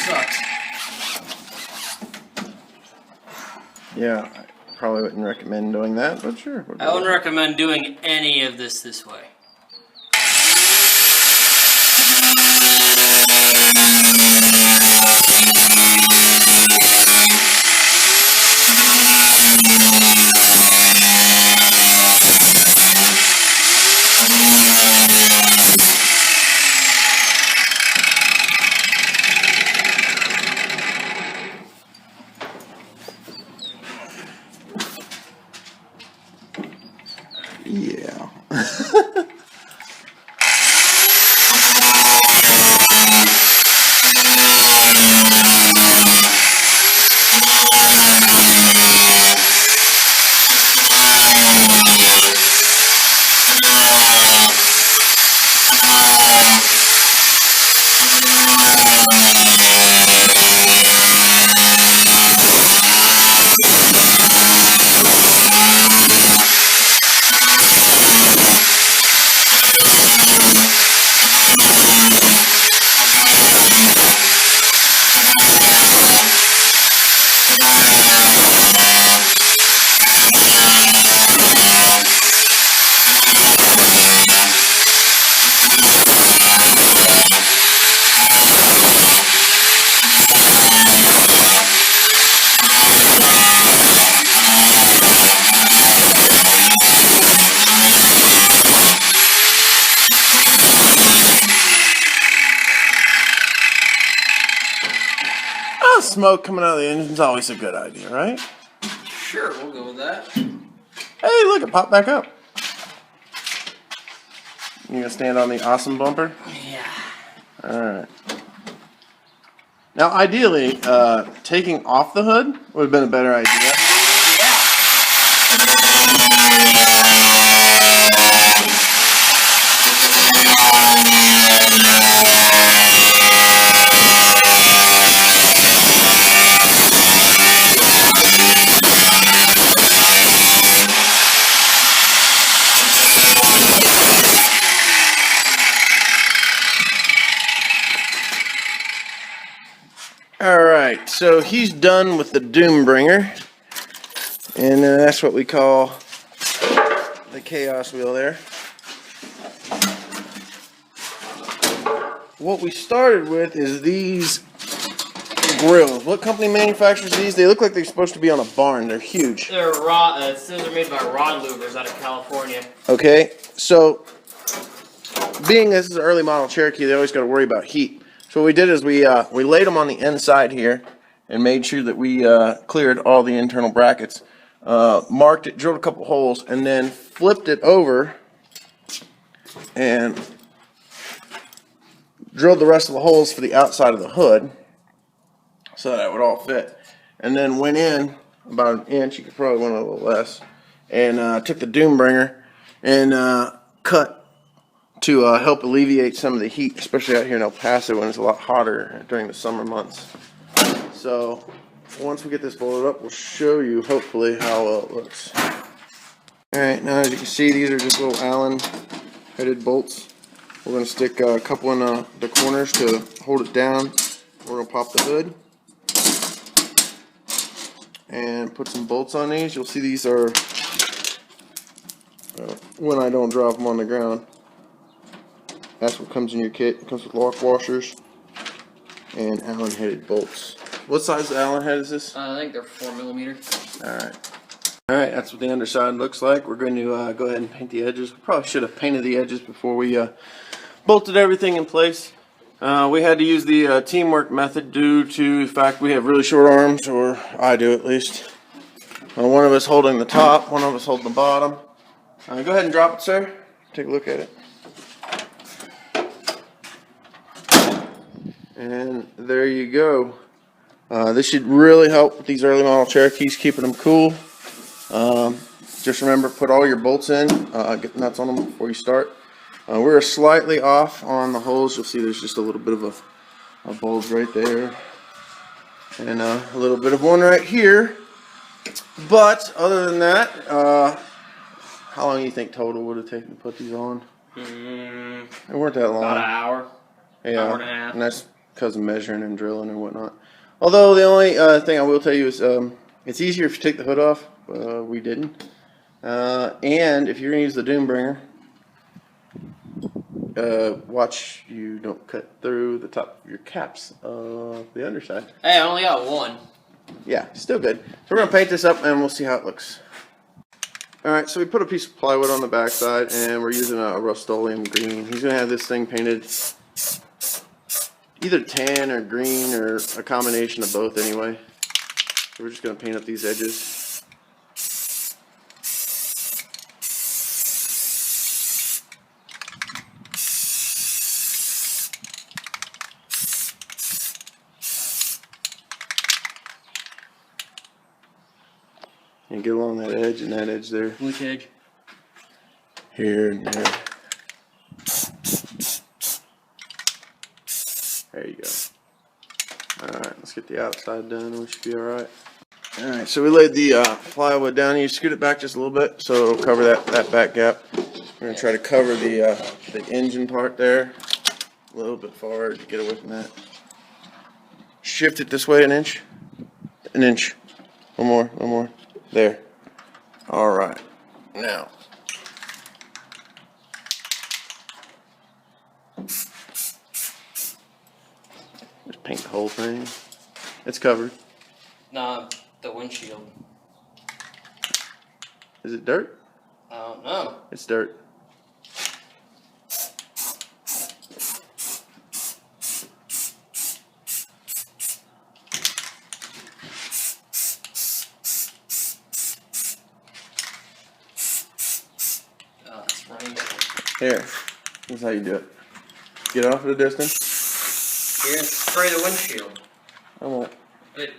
sucks. Yeah, I probably wouldn't recommend doing that, but sure. I wouldn't recommend doing any of this way. Yeah. Smoke coming out of the engine's always a good idea, right? Sure, we'll go with that. Hey, look, it popped back up. You gonna stand on the awesome bumper? Yeah. Alright. Now, ideally, taking off the hood would have been a better idea. Alright, so he's done with the Doombringer, and that's what we call the Chaos Wheel there. What we started with is these grills. What company manufactures these? They look like they're supposed to be on a barn. They're huge. They're raw. It says they're made by Rod Louvers out of California. Okay, so being this is an early model Cherokee, they always got to worry about heat. So what we did is we laid them on the inside here and made sure that we cleared all the internal brackets, marked it, drilled a couple holes, and then flipped it over and drilled the rest of the holes for the outside of the hood so that it would all fit. And then went in about an inch, you could probably went a little less, and took the Doombringer and cut to help alleviate some of the heat, especially out here in El Paso when it's a lot hotter during the summer months. So once we get this bolted up, we'll show you hopefully how well it looks. Alright, now as you can see, these are just little Allen headed bolts. We're going to stick a couple in the corners to hold it down. We're going to pop the hood and put some bolts on these. You'll see these are, when I don't drop them on the ground, that's what comes in your kit. It comes with lock washers and Allen headed bolts. What size Allen head is this? I think they're 4mm. Alright, that's what the underside looks like. We're going to go ahead and paint the edges. We probably should have painted the edges before we bolted everything in place. We had to use the teamwork method due to the fact we have really short arms, or I do at least. One of us holding the top, one of us holding the bottom. Go ahead and drop it, sir. Take a look at it. And there you go. This should really help with these early model Cherokees, keeping them cool. Just remember, put all your bolts in, get the nuts on them before you start. We're slightly off on the holes. You'll see there's just a little bit of a bulge right there. And a little bit of one right here. But other than that, how long do you think total would have taken to put these on? They weren't that long. About an hour. Yeah, hour and a half. And that's because of measuring and drilling and whatnot. Although the only thing I will tell you is it's easier if you take the hood off. We didn't. And if you're going to use the Doom Bringer, watch you don't cut through the top of your caps of the underside. Hey, I only got one. Yeah, still good. So we're going to paint this up and we'll see how it looks. Alright, so we put a piece of plywood on the backside and we're using a Rust-Oleum green. He's going to have this thing painted either tan or green or a combination of both anyway. So we're just going to paint up these edges. And get along that edge and that edge there. Which edge? Here and there. There you go. Alright, let's get the outside done and we should be alright. Alright, so we laid the plywood down. You scoot it back just a little bit so it'll cover that back gap. We're going to try to cover the engine part there a little bit forward to get away from that. Shift it this way an inch. An inch. One more, one more. There. Alright. Now. Just paint the whole thing. It's covered. Nah, the windshield. Is it dirt? I don't know. It's dirt. It's rainbow. Here. This is how you do it. Get off at a distance. Here, spray the windshield. I won't. It,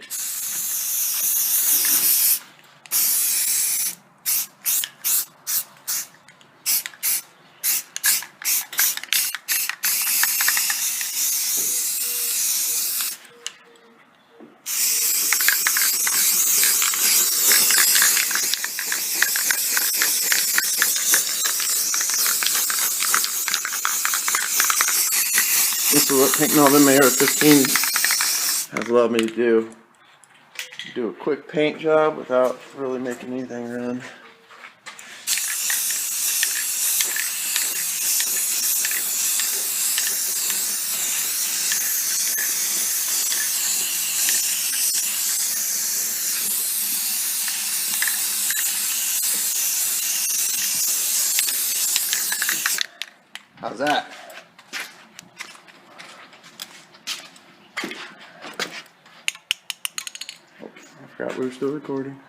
This is what painting all them AR-15s has allowed me to do. Do a quick paint job without really making anything run. How's that? Oh, I forgot we were still recording.